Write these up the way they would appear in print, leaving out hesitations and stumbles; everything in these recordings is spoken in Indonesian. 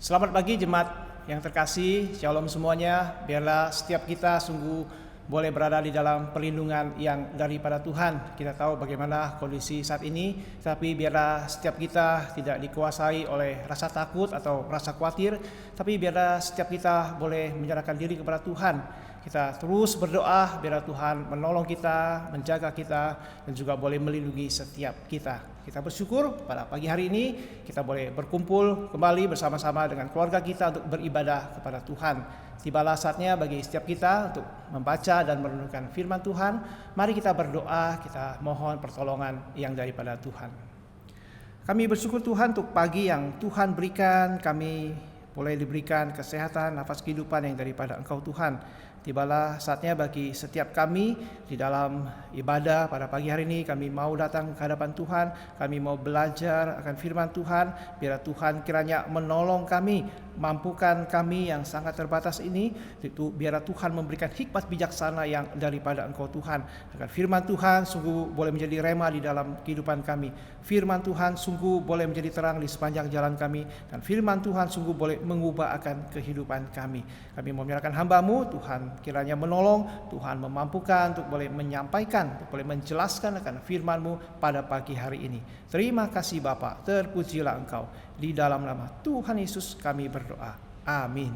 Selamat pagi jemaat yang terkasih, Shalom semuanya. Biarlah setiap kita sungguh boleh berada di dalam perlindungan yang daripada Tuhan. Kita tahu bagaimana kondisi saat ini, tapi biarlah setiap kita tidak dikuasai oleh rasa takut atau rasa khawatir, tapi biarlah setiap kita boleh menyerahkan diri kepada Tuhan. Kita terus berdoa biar Tuhan menolong kita, menjaga kita, dan juga boleh melindungi setiap kita. Kita bersyukur pada pagi hari ini kita boleh berkumpul kembali bersama-sama dengan keluarga kita untuk beribadah kepada Tuhan. Tibalah saatnya bagi setiap kita untuk membaca dan merenungkan firman Tuhan. Mari kita berdoa, kita mohon pertolongan yang daripada Tuhan. Kami bersyukur Tuhan untuk pagi yang Tuhan berikan, kami boleh diberikan kesehatan, nafas kehidupan yang daripada Engkau Tuhan. Tibalah saatnya bagi setiap kami di dalam ibadah pada pagi hari ini. Kami mau datang ke hadapan Tuhan, kami mau belajar akan firman Tuhan. Biar Tuhan kiranya menolong kami, mampukan kami yang sangat terbatas ini. Itu biar Tuhan memberikan hikmat bijaksana yang daripada Engkau Tuhan. Agar firman Tuhan sungguh boleh menjadi rema di dalam kehidupan kami. Firman Tuhan sungguh boleh menjadi terang di sepanjang jalan kami. Dan firman Tuhan sungguh boleh mengubah akan kehidupan kami. Kami mau menyerahkan hamba-Mu, Tuhan kiranya menolong, Tuhan memampukan untuk boleh menyampaikan, untuk boleh menjelaskan akan firman-Mu pada pagi hari ini. Terima kasih Bapa, terpujilah Engkau. Di dalam nama Tuhan Yesus kami berdoa. Amin.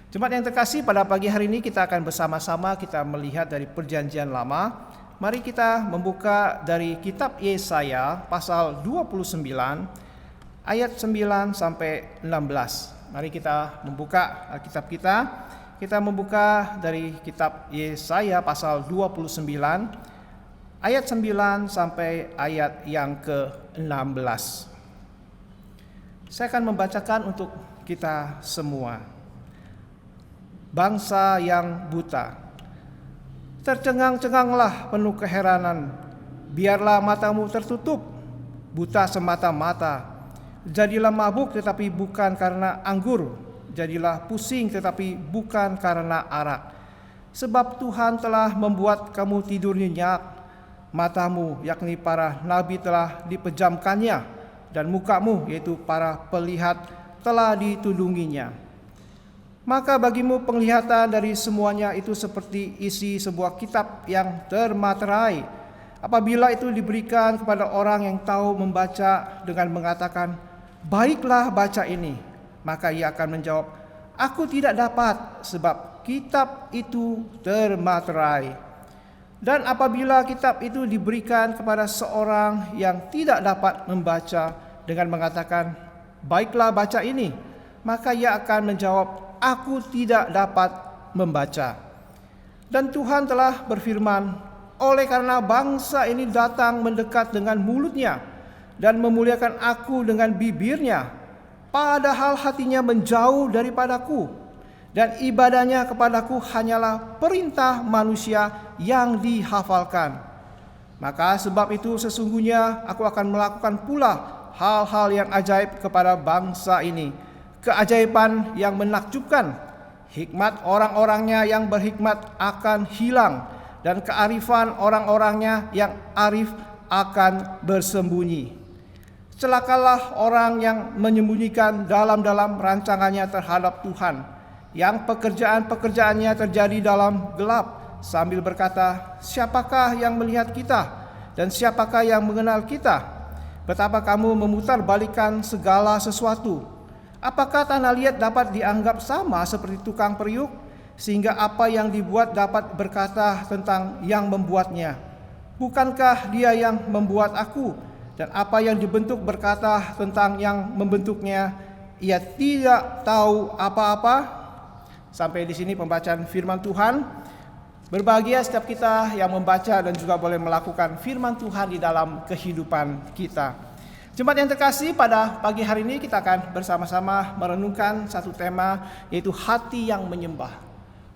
Jemaat yang terkasih, pada pagi hari ini kita akan bersama-sama kita melihat dari perjanjian lama. Mari kita membuka dari kitab Yesaya pasal 29 ayat 9 sampai 16. Mari kita membuka Alkitab kita. Kita membuka dari kitab Yesaya pasal 29 ayat 9 sampai ayat yang ke-16. Saya akan membacakan untuk kita semua. Bangsa yang buta, tercengang-cenganglah penuh keheranan, biarlah matamu tertutup, buta semata-mata. Jadilah mabuk tetapi bukan karena anggur, jadilah pusing tetapi bukan karena arak. Sebab Tuhan telah membuat kamu tidur nyenyak, matamu yakni para nabi telah dipejamkannya, dan mukamu yaitu para pelihat telah ditundunginya. Maka bagimu penglihatan dari semuanya itu seperti isi sebuah kitab yang termaterai. Apabila itu diberikan kepada orang yang tahu membaca dengan mengatakan, "Baiklah, baca ini," maka ia akan menjawab, "Aku tidak dapat, sebab kitab itu termaterai." Dan apabila kitab itu diberikan kepada seorang yang tidak dapat membaca dengan mengatakan, "Baiklah, baca ini," maka ia akan menjawab, "Aku tidak dapat membaca." Dan Tuhan telah berfirman, "Oleh karena bangsa ini datang mendekat dengan mulutnya dan memuliakan aku dengan bibirnya, padahal hatinya menjauh daripadaku, dan ibadahnya kepadaku hanyalah perintah manusia yang dihafalkan. Maka sebab itu sesungguhnya aku akan melakukan pula hal-hal yang ajaib kepada bangsa ini, keajaiban yang menakjubkan. Hikmat orang-orangnya yang berhikmat akan hilang, dan kearifan orang-orangnya yang arif akan bersembunyi. Celakalah orang yang menyembunyikan dalam-dalam rancangannya terhadap Tuhan, yang pekerjaan-pekerjaannya terjadi dalam gelap, sambil berkata, "Siapakah yang melihat kita, dan siapakah yang mengenal kita?" Betapa kamu memutarbalikkan segala sesuatu. Apakah tanah liat dapat dianggap sama seperti tukang periuk, sehingga apa yang dibuat dapat berkata tentang yang membuatnya, "Bukankah dia yang membuat aku?" Dan apa yang dibentuk berkata tentang yang membentuknya, "Ia tidak tahu apa-apa." Sampai di sini pembacaan firman Tuhan. Berbahagia setiap kita yang membaca dan juga boleh melakukan firman Tuhan di dalam kehidupan kita. Jemaat yang terkasih, pada pagi hari ini kita akan bersama-sama merenungkan satu tema, yaitu hati yang menyembah.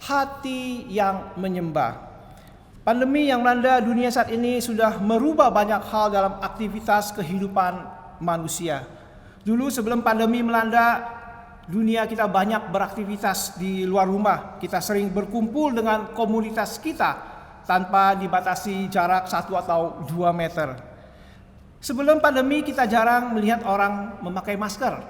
Hati yang menyembah. Pandemi yang melanda dunia saat ini sudah merubah banyak hal dalam aktivitas kehidupan manusia. Dulu sebelum pandemi melanda dunia, kita banyak beraktivitas di luar rumah. Kita sering berkumpul dengan komunitas kita tanpa dibatasi jarak 1 atau 2 meter. Sebelum pandemi kita jarang melihat orang memakai masker.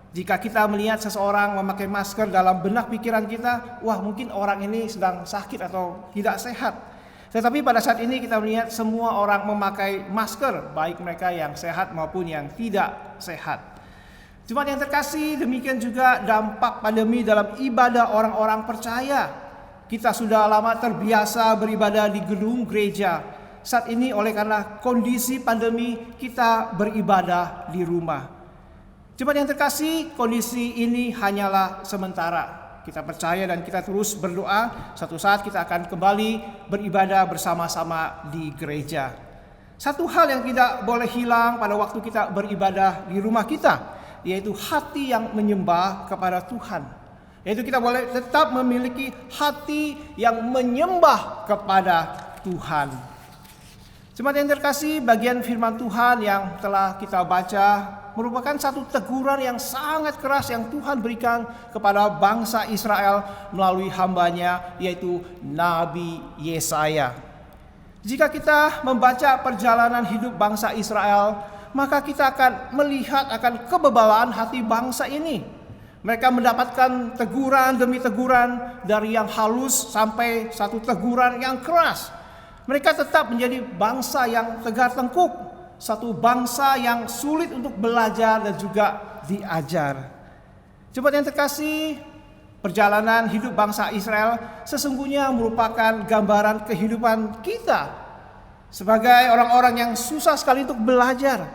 Jika kita melihat seseorang memakai masker, dalam benak pikiran kita, wah mungkin orang ini sedang sakit atau tidak sehat. Tetapi pada saat ini kita melihat semua orang memakai masker, baik mereka yang sehat maupun yang tidak sehat. Jemaat yang terkasih, demikian juga dampak pandemi dalam ibadah orang-orang percaya. Kita sudah lama terbiasa beribadah di gedung gereja. Saat ini oleh karena kondisi pandemi, kita beribadah di rumah. Jemaat yang terkasih, kondisi ini hanyalah sementara. Kita percaya dan kita terus berdoa, satu saat kita akan kembali beribadah bersama-sama di gereja. Satu hal yang tidak boleh hilang pada waktu kita beribadah di rumah kita, yaitu hati yang menyembah kepada Tuhan. Yaitu kita boleh tetap memiliki hati yang menyembah kepada Tuhan. Jemaat yang terkasih, bagian firman Tuhan yang telah kita baca merupakan satu teguran yang sangat keras yang Tuhan berikan kepada bangsa Israel melalui hambanya, yaitu Nabi Yesaya. Jika kita membaca perjalanan hidup bangsa Israel, maka kita akan melihat akan kebebalan hati bangsa ini. Mereka mendapatkan teguran demi teguran, dari yang halus sampai satu teguran yang keras. Mereka tetap menjadi bangsa yang tegar tengkuk, satu bangsa yang sulit untuk belajar dan juga diajar. Jemaat yang terkasih, perjalanan hidup bangsa Israel sesungguhnya merupakan gambaran kehidupan kita sebagai orang-orang yang susah sekali untuk belajar,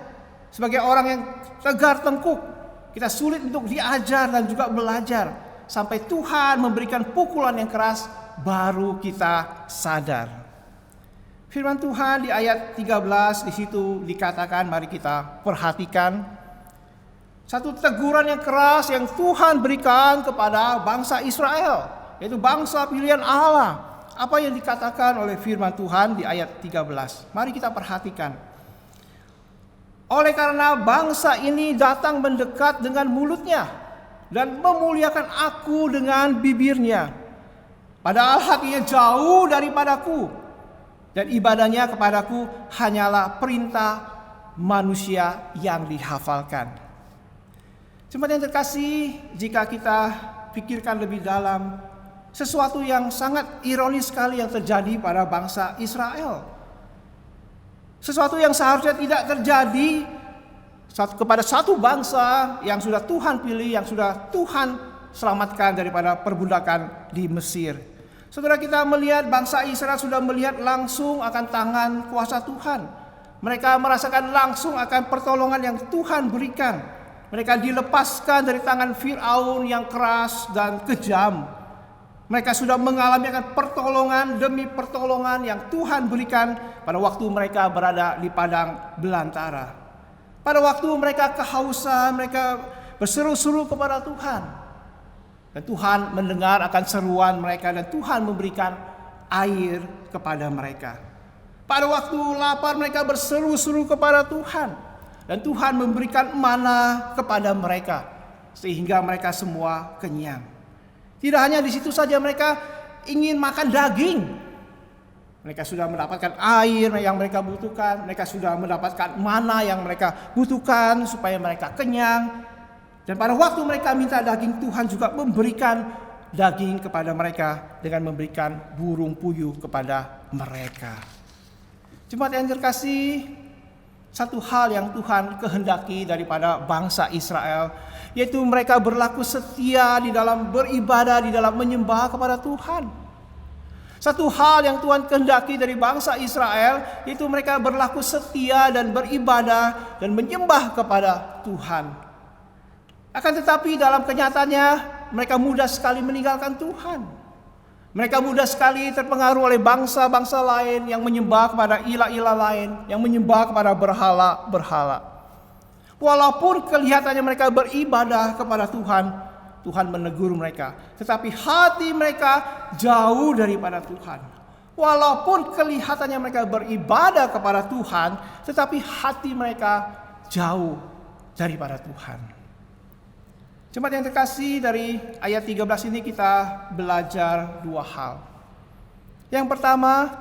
sebagai orang yang tegar tengkuk. Kita sulit untuk diajar dan juga belajar sampai Tuhan memberikan pukulan yang keras, baru kita sadar. Firman Tuhan di ayat 13 di situ dikatakan, mari kita perhatikan. Satu teguran yang keras yang Tuhan berikan kepada bangsa Israel, yaitu bangsa pilihan Allah. Apa yang dikatakan oleh firman Tuhan di ayat 13? Mari kita perhatikan. Oleh karena bangsa ini datang mendekat dengan mulutnya dan memuliakan aku dengan bibirnya, padahal hatinya jauh daripadaku, dan ibadahnya kepadaku hanyalah perintah manusia yang dihafalkan. Jemaat yang terkasih, jika kita pikirkan lebih dalam, sesuatu yang sangat ironis sekali yang terjadi pada bangsa Israel. Sesuatu yang seharusnya tidak terjadi kepada satu bangsa yang sudah Tuhan pilih, yang sudah Tuhan selamatkan daripada perbudakan di Mesir. Saudara, kita melihat bangsa Israel sudah melihat langsung akan tangan kuasa Tuhan. Mereka merasakan langsung akan pertolongan yang Tuhan berikan. Mereka dilepaskan dari tangan Firaun yang keras dan kejam. Mereka sudah mengalami akan pertolongan demi pertolongan yang Tuhan berikan pada waktu mereka berada di padang belantara. Pada waktu mereka kehausan, mereka berseru-seru kepada Tuhan. Dan Tuhan mendengar akan seruan mereka dan Tuhan memberikan air kepada mereka. Pada waktu lapar mereka berseru-seru kepada Tuhan. Dan Tuhan memberikan mana kepada mereka sehingga mereka semua kenyang. Tidak hanya di situ saja mereka ingin makan daging. Mereka sudah mendapatkan air yang mereka butuhkan. Mereka sudah mendapatkan mana yang mereka butuhkan supaya mereka kenyang. Dan pada waktu mereka minta daging, Tuhan juga memberikan daging kepada mereka dengan memberikan burung puyuh kepada mereka. Jemaat yang terkasih, satu hal yang Tuhan kehendaki daripada bangsa Israel, yaitu mereka berlaku setia di dalam beribadah, di dalam menyembah kepada Tuhan. Satu hal yang Tuhan kehendaki dari bangsa Israel, yaitu mereka berlaku setia dan beribadah dan menyembah kepada Tuhan. Akan tetapi dalam kenyataannya mereka mudah sekali meninggalkan Tuhan. Mereka mudah sekali terpengaruh oleh bangsa-bangsa lain yang menyembah kepada ilah-ilah lain, yang menyembah kepada berhala-berhala. Walaupun kelihatannya mereka beribadah kepada Tuhan, Tuhan menegur mereka, tetapi hati mereka jauh daripada Tuhan. Walaupun kelihatannya mereka beribadah kepada Tuhan, tetapi hati mereka jauh daripada Tuhan. Jemaat yang terkasih, dari ayat 13 ini kita belajar dua hal. Yang pertama,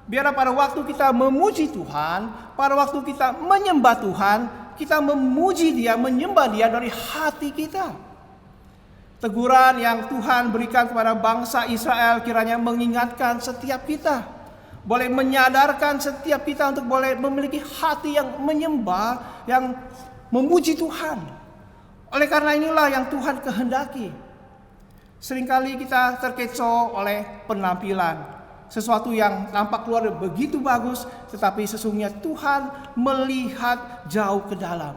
biarlah pada waktu kita memuji Tuhan, pada waktu kita menyembah Tuhan, kita memuji Dia, menyembah Dia dari hati kita. Teguran yang Tuhan berikan kepada bangsa Israel kiranya mengingatkan setiap kita, boleh menyadarkan setiap kita untuk boleh memiliki hati yang menyembah, yang memuji Tuhan. Oleh karena inilah yang Tuhan kehendaki. Seringkali kita terkecoh oleh penampilan, sesuatu yang tampak luar begitu bagus, tetapi sesungguhnya Tuhan melihat jauh ke dalam.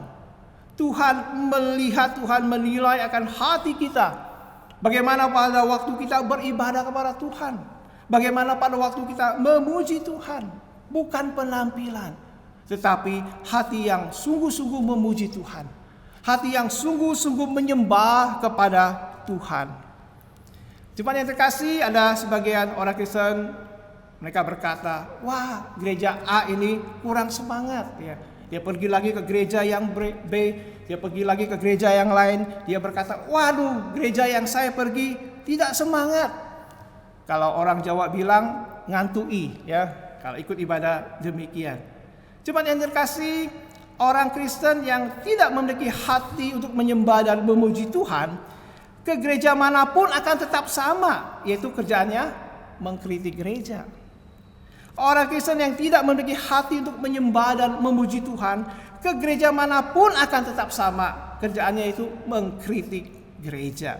Tuhan melihat, Tuhan menilai akan hati kita. Bagaimana pada waktu kita beribadah kepada Tuhan, bagaimana pada waktu kita memuji Tuhan. Bukan penampilan, tetapi hati yang sungguh-sungguh memuji Tuhan, hati yang sungguh-sungguh menyembah kepada Tuhan. Cuma yang terkasih, ada sebagian orang Kristen, mereka berkata, wah, gereja A ini kurang semangat ya. Dia pergi lagi ke gereja yang B, dia pergi lagi ke gereja yang lain, dia berkata, waduh, gereja yang saya pergi tidak semangat. Kalau orang Jawa bilang ngantui ya, kalau ikut ibadah demikian. Cuma yang terkasih, orang Kristen yang tidak memiliki hati untuk menyembah dan memuji Tuhan, ke gereja manapun akan tetap sama, yaitu kerjaannya mengkritik gereja. Orang Kristen yang tidak memiliki hati untuk menyembah dan memuji Tuhan, ke gereja manapun akan tetap sama, kerjaannya itu mengkritik gereja.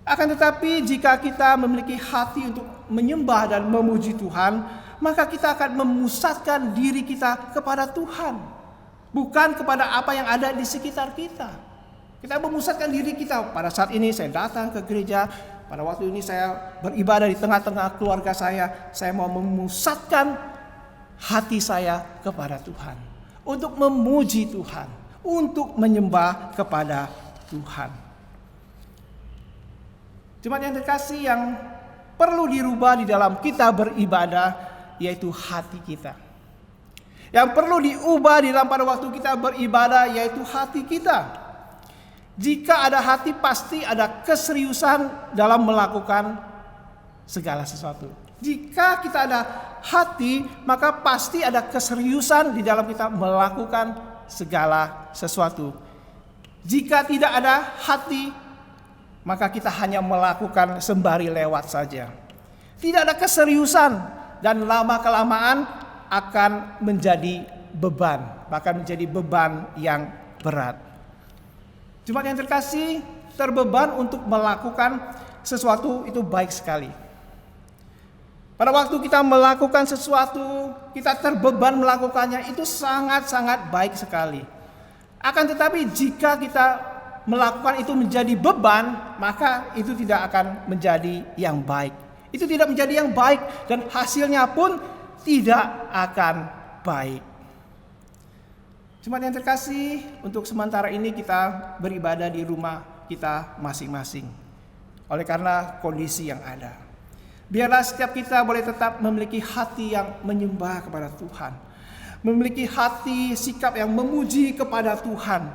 Akan tetapi jika kita memiliki hati untuk menyembah dan memuji Tuhan, maka kita akan memusatkan diri kita kepada Tuhan, bukan kepada apa yang ada di sekitar kita. Kita memusatkan diri kita. Pada saat ini saya datang ke gereja, pada waktu ini saya beribadah di tengah-tengah keluarga saya mau memusatkan hati saya kepada Tuhan, untuk memuji Tuhan, untuk menyembah kepada Tuhan. Cuma yang terkasih, yang perlu dirubah di dalam kita beribadah, yaitu hati kita. Yang perlu diubah di dalam pada waktu kita beribadah, yaitu hati kita. Jika ada hati, pasti ada keseriusan dalam melakukan segala sesuatu. Jika kita ada hati, maka pasti ada keseriusan di dalam kita melakukan segala sesuatu. Jika tidak ada hati, maka kita hanya melakukan sembari lewat saja. Tidak ada keseriusan, dan lama-kelamaan akan menjadi beban, bahkan menjadi beban yang berat. Jemaat yang terkasih, terbeban untuk melakukan sesuatu itu baik sekali. Pada waktu kita melakukan sesuatu, kita terbeban melakukannya, itu sangat-sangat baik sekali. Akan tetapi jika kita melakukan itu menjadi beban, maka itu tidak akan menjadi yang baik. Itu tidak menjadi yang baik, dan hasilnya pun tidak akan baik. Jemaat yang terkasih, untuk sementara ini kita beribadah di rumah kita masing-masing. Oleh karena kondisi yang ada, biarlah setiap kita boleh tetap memiliki hati yang menyembah kepada Tuhan, memiliki hati sikap yang memuji kepada Tuhan,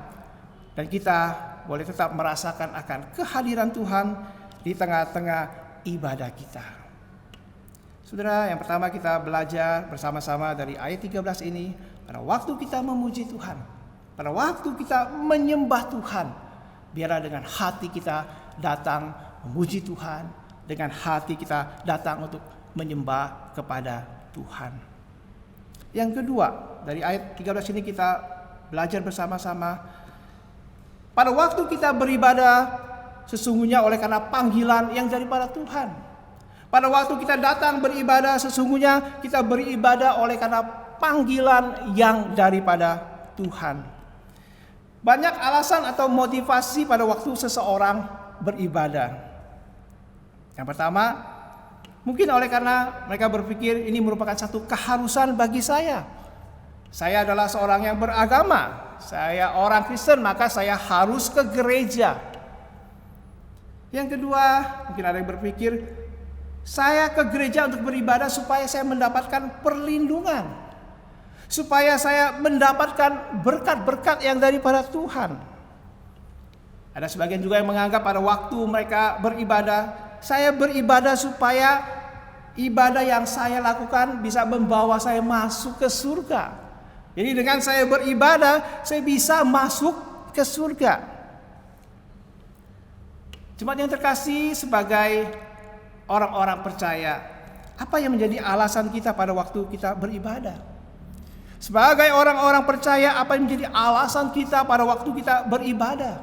dan kita boleh tetap merasakan akan kehadiran Tuhan di tengah-tengah ibadah kita. Saudara, yang pertama kita belajar bersama-sama dari ayat 13 ini. Pada waktu kita memuji Tuhan, pada waktu kita menyembah Tuhan, biarlah dengan hati kita datang memuji Tuhan, dengan hati kita datang untuk menyembah kepada Tuhan. Yang kedua, dari ayat 13 ini kita belajar bersama-sama. Pada waktu kita beribadah, sesungguhnya oleh karena panggilan yang daripada Tuhan. Pada waktu kita datang beribadah, sesungguhnya kita beribadah oleh karena panggilan yang daripada Tuhan. Banyak alasan atau motivasi pada waktu seseorang beribadah. Yang pertama, mungkin oleh karena mereka berpikir ini merupakan satu keharusan bagi saya. Saya adalah seorang yang beragama, saya orang Kristen, maka saya harus ke gereja. Yang kedua, mungkin ada yang berpikir, saya ke gereja untuk beribadah supaya saya mendapatkan perlindungan, supaya saya mendapatkan berkat-berkat yang daripada Tuhan. Ada sebagian juga yang menganggap pada waktu mereka beribadah, saya beribadah supaya ibadah yang saya lakukan bisa membawa saya masuk ke surga. Jadi dengan saya beribadah, saya bisa masuk ke surga. Jemaat yang terkasih, sebagai orang-orang percaya, apa yang menjadi alasan kita pada waktu kita beribadah? Sebagai orang-orang percaya, apa yang menjadi alasan kita pada waktu kita beribadah?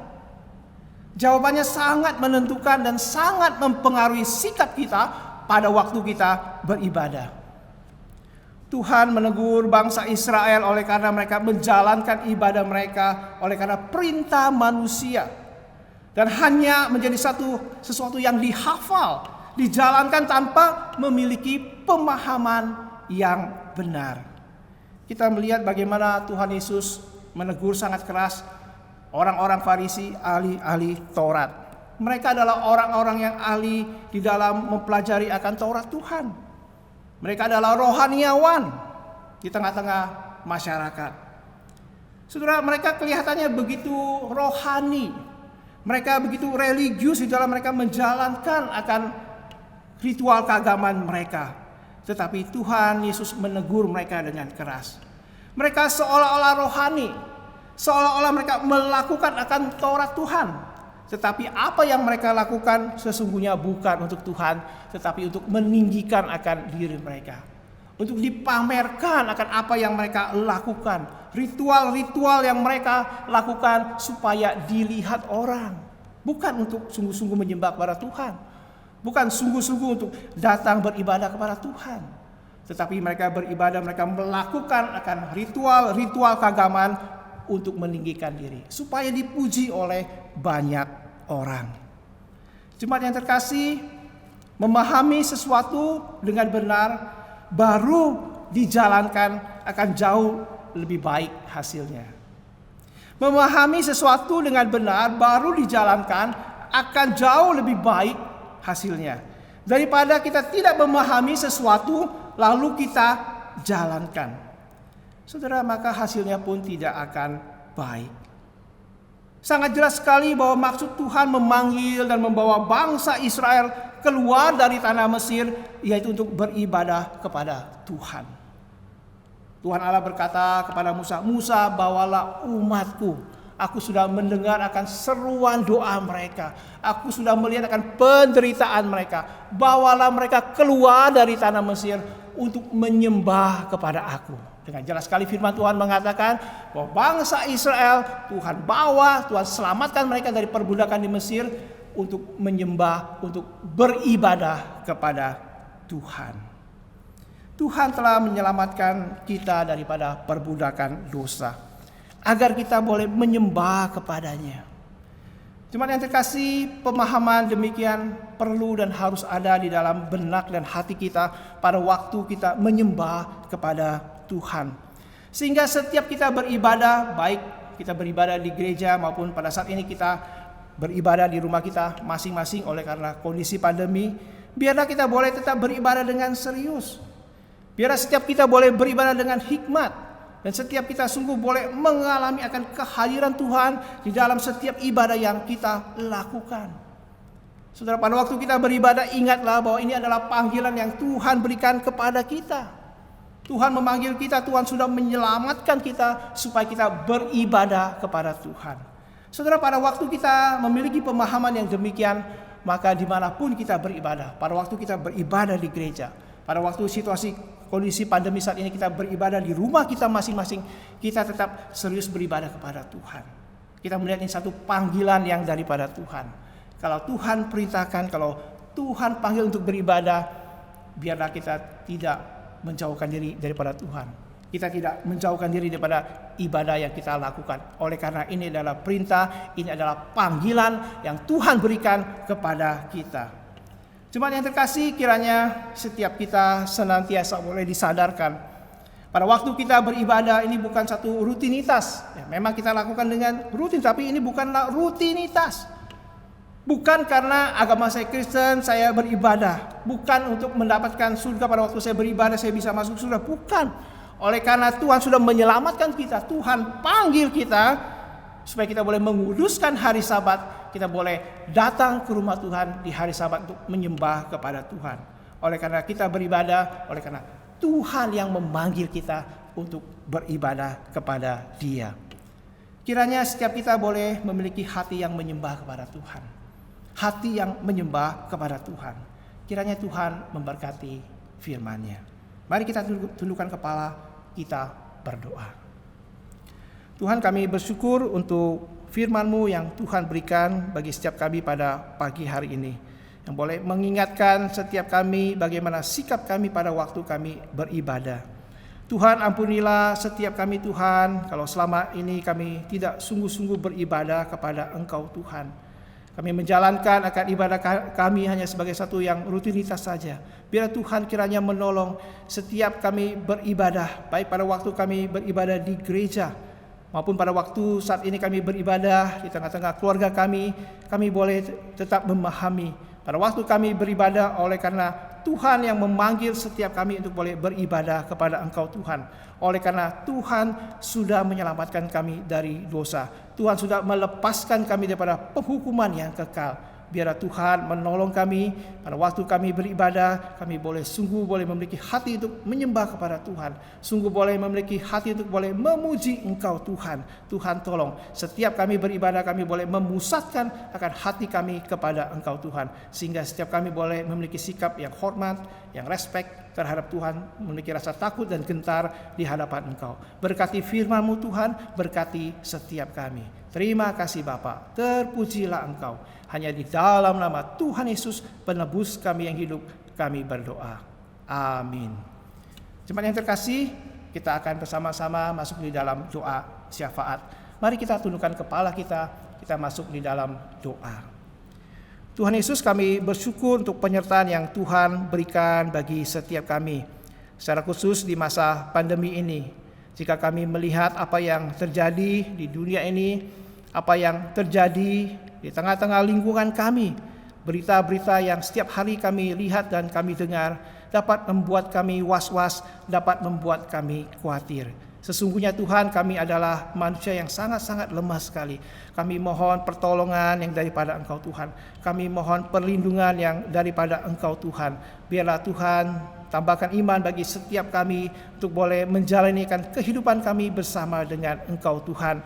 Jawabannya sangat menentukan dan sangat mempengaruhi sikap kita pada waktu kita beribadah. Tuhan menegur bangsa Israel oleh karena mereka menjalankan ibadah mereka oleh karena perintah manusia. Dan hanya menjadi sesuatu yang dihafal, dijalankan tanpa memiliki pemahaman yang benar. Kita melihat bagaimana Tuhan Yesus menegur sangat keras orang-orang Farisi, ahli-ahli Taurat. Mereka adalah orang-orang yang ahli di dalam mempelajari akan Taurat Tuhan. Mereka adalah rohaniawan di tengah-tengah masyarakat. Saudara, mereka kelihatannya begitu rohani. Mereka begitu religius di dalam mereka menjalankan akan ritual keagamaan mereka. Tetapi Tuhan Yesus menegur mereka dengan keras. Mereka seolah-olah rohani, seolah-olah mereka melakukan akan Taurat Tuhan. Tetapi apa yang mereka lakukan sesungguhnya bukan untuk Tuhan, tetapi untuk meninggikan akan diri mereka. Untuk dipamerkan akan apa yang mereka lakukan. Ritual-ritual yang mereka lakukan supaya dilihat orang. Bukan untuk sungguh-sungguh menyembah kepada Tuhan. Bukan sungguh-sungguh untuk datang beribadah kepada Tuhan. Tetapi mereka beribadah, mereka melakukan akan ritual-ritual keagamaan untuk meninggikan diri. Supaya dipuji oleh banyak orang. Jemaat yang terkasih, memahami sesuatu dengan benar baru dijalankan akan jauh lebih baik hasilnya. Memahami sesuatu dengan benar baru dijalankan akan jauh lebih baik hasilnya. Daripada kita tidak memahami sesuatu lalu kita jalankan. Saudara, maka hasilnya pun tidak akan baik. Sangat jelas sekali bahwa maksud Tuhan memanggil dan membawa bangsa Israel keluar dari tanah Mesir, yaitu untuk beribadah kepada Tuhan. Tuhan Allah berkata kepada Musa, "Musa, bawalah umatku. Aku sudah mendengar akan seruan doa mereka. Aku sudah melihat akan penderitaan mereka. Bawalah mereka keluar dari tanah Mesir untuk menyembah kepada aku." Dengan jelas sekali firman Tuhan mengatakan bahwa bangsa Israel Tuhan bawa, Tuhan selamatkan mereka dari perbudakan di Mesir untuk menyembah, untuk beribadah kepada Tuhan. Tuhan telah menyelamatkan kita daripada perbudakan dosa, agar kita boleh menyembah kepadanya. Jemaat yang terkasih, pemahaman demikian perlu dan harus ada di dalam benak dan hati kita pada waktu kita menyembah kepada Tuhan. Sehingga setiap kita beribadah, baik kita beribadah di gereja maupun pada saat ini kita beribadah di rumah kita masing-masing oleh karena kondisi pandemi, biarlah kita boleh tetap beribadah dengan serius. Biarlah setiap kita boleh beribadah dengan hikmat. Dan setiap kita sungguh boleh mengalami akan kehadiran Tuhan di dalam setiap ibadah yang kita lakukan. Saudara, pada waktu kita beribadah, ingatlah bahwa ini adalah panggilan yang Tuhan berikan kepada kita. Tuhan memanggil kita, Tuhan sudah menyelamatkan kita supaya kita beribadah kepada Tuhan. Saudara, pada waktu kita memiliki pemahaman yang demikian, maka dimanapun kita beribadah, pada waktu kita beribadah di gereja, pada waktu situasi kondisi pandemi saat ini kita beribadah di rumah kita masing-masing, kita tetap serius beribadah kepada Tuhan. Kita melihat ini satu panggilan yang daripada Tuhan. Kalau Tuhan perintahkan, kalau Tuhan panggil untuk beribadah, biarlah kita tidak menjauhkan diri daripada Tuhan. Kita tidak menjauhkan diri daripada ibadah yang kita lakukan. Oleh karena ini adalah perintah, ini adalah panggilan yang Tuhan berikan kepada kita. Jemaat yang terkasih, kiranya setiap kita senantiasa boleh disadarkan pada waktu kita beribadah ini bukan satu rutinitas. Ya, memang kita lakukan dengan rutin, tapi ini bukanlah rutinitas. Bukan karena agama saya Kristen saya beribadah, bukan untuk mendapatkan surga pada waktu saya beribadah saya bisa masuk surga, bukan. Oleh karena Tuhan sudah menyelamatkan kita, Tuhan panggil kita supaya kita boleh menguduskan hari Sabat, kita boleh datang ke rumah Tuhan di hari Sabat untuk menyembah kepada Tuhan. Oleh karena kita beribadah, oleh karena Tuhan yang memanggil kita untuk beribadah kepada Dia. Kiranya setiap kita boleh memiliki hati yang menyembah kepada Tuhan. Hati yang menyembah kepada Tuhan. Kiranya Tuhan memberkati firman-Nya. Mari kita tundukkan kepala, kita berdoa. Tuhan, kami bersyukur untuk firman-Mu yang Tuhan berikan bagi setiap kami pada pagi hari ini, yang boleh mengingatkan setiap kami bagaimana sikap kami pada waktu kami beribadah. Tuhan, ampunilah setiap kami Tuhan, kalau selama ini kami tidak sungguh-sungguh beribadah kepada Engkau Tuhan. Kami menjalankan akan ibadah kami hanya sebagai satu yang rutinitas saja. Biar Tuhan kiranya menolong setiap kami beribadah, baik pada waktu kami beribadah di gereja, maupun pada waktu saat ini kami beribadah di tengah-tengah keluarga kami boleh tetap memahami pada waktu kami beribadah oleh karena Tuhan yang memanggil setiap kami untuk boleh beribadah kepada Engkau Tuhan. Oleh karena Tuhan sudah menyelamatkan kami dari dosa. Tuhan sudah melepaskan kami daripada penghukuman yang kekal. Biarlah Tuhan menolong kami pada waktu kami beribadah, kami boleh sungguh boleh memiliki hati untuk menyembah kepada Tuhan. Sungguh boleh memiliki hati untuk boleh memuji Engkau Tuhan. Tuhan tolong setiap kami beribadah kami boleh memusatkan akan hati kami kepada Engkau Tuhan. Sehingga setiap kami boleh memiliki sikap yang hormat, yang respect terhadap Tuhan, memiliki rasa takut dan gentar di hadapan Engkau. Berkati firman-Mu Tuhan, berkati setiap kami. Terima kasih Bapa, terpujilah Engkau. Hanya di dalam nama Tuhan Yesus, penebus kami yang hidup, kami berdoa. Amin. Jemaat yang terkasih, kita akan bersama-sama masuk di dalam doa syafaat. Mari kita tundukkan kepala kita masuk di dalam doa. Tuhan Yesus, kami bersyukur untuk penyertaan yang Tuhan berikan bagi setiap kami. Secara khusus di masa pandemi ini, jika kami melihat apa yang terjadi di dunia ini, apa yang terjadi di tengah-tengah lingkungan kami, berita-berita yang setiap hari kami lihat dan kami dengar dapat membuat kami was-was, dapat membuat kami khawatir. Sesungguhnya Tuhan, kami adalah manusia yang sangat-sangat lemah sekali. Kami mohon pertolongan yang daripada Engkau Tuhan. Kami mohon perlindungan yang daripada Engkau Tuhan. Biarlah Tuhan tambahkan iman bagi setiap kami untuk boleh menjalanikan kehidupan kami bersama dengan Engkau Tuhan.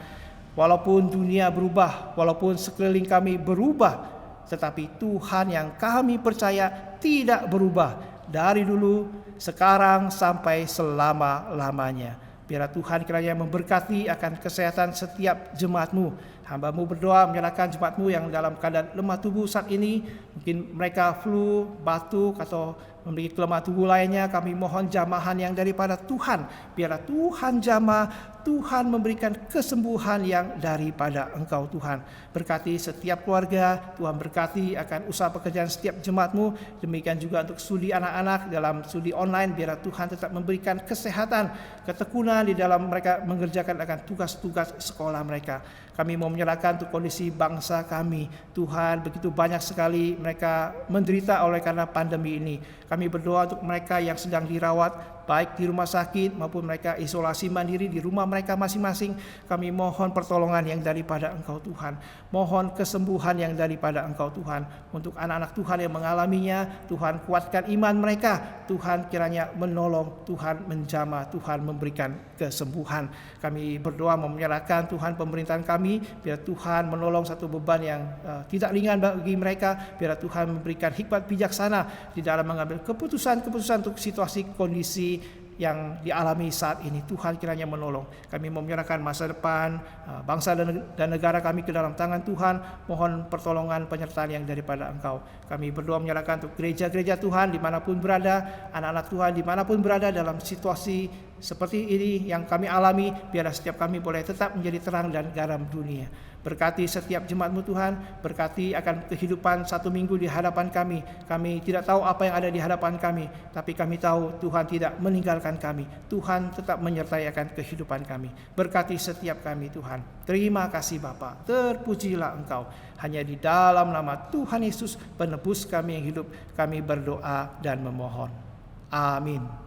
Walaupun dunia berubah, walaupun sekeliling kami berubah, tetapi Tuhan yang kami percaya tidak berubah dari dulu, sekarang sampai selama-lamanya. Biarlah Tuhan kiranya memberkati akan kesehatan setiap jemaat-Mu. Hamba-Mu berdoa menyerahkan jemaat-Mu yang dalam keadaan lemah tubuh saat ini. Mungkin mereka flu, batuk, atau memiliki kelemahan tubuh lainnya. Kami mohon jamahan yang daripada Tuhan. Biarlah Tuhan jamah, Tuhan memberikan kesembuhan yang daripada Engkau Tuhan. Berkati setiap keluarga, Tuhan berkati akan usaha pekerjaan setiap jemaat-Mu. Demikian juga untuk studi anak-anak dalam studi online. Biarlah Tuhan tetap memberikan kesehatan, ketekunan di dalam mereka mengerjakan akan tugas-tugas sekolah mereka. Kami mau menyerahkan untuk kondisi bangsa kami. Tuhan, begitu banyak sekali mereka menderita oleh karena pandemi ini. Kami berdoa untuk mereka yang sedang dirawat, baik di rumah sakit maupun mereka isolasi mandiri di rumah mereka masing-masing. Kami mohon pertolongan yang daripada Engkau Tuhan. Mohon kesembuhan yang daripada Engkau Tuhan. Untuk anak-anak Tuhan yang mengalaminya, Tuhan kuatkan iman mereka. Tuhan kiranya menolong, Tuhan menjamah, Tuhan memberikan kesembuhan. Kami berdoa menyerahkan Tuhan pemerintahan kami, biar Tuhan menolong satu beban yang tidak ringan bagi mereka. Biar Tuhan memberikan hikmat bijaksana di dalam mengambil keputusan-keputusan untuk situasi kondisi yang dialami saat ini. Tuhan kiranya menolong. Kami menyerahkan masa depan bangsa dan negara kami ke dalam tangan Tuhan. Mohon pertolongan penyertaan yang daripada Engkau. Kami berdoa menyerahkan untuk gereja-gereja Tuhan dimanapun berada, anak-anak Tuhan dimanapun berada dalam situasi seperti ini yang kami alami. Biarlah setiap kami boleh tetap menjadi terang dan garam dunia. Berkati setiap jemaat-Mu Tuhan, berkati akan kehidupan satu minggu di hadapan kami. Kami tidak tahu apa yang ada di hadapan kami, tapi kami tahu Tuhan tidak meninggalkan kami. Tuhan tetap menyertai akan kehidupan kami. Berkati setiap kami Tuhan. Terima kasih Bapa, terpujilah Engkau. Hanya di dalam nama Tuhan Yesus, penebus kami yang hidup, kami berdoa dan memohon. Amin.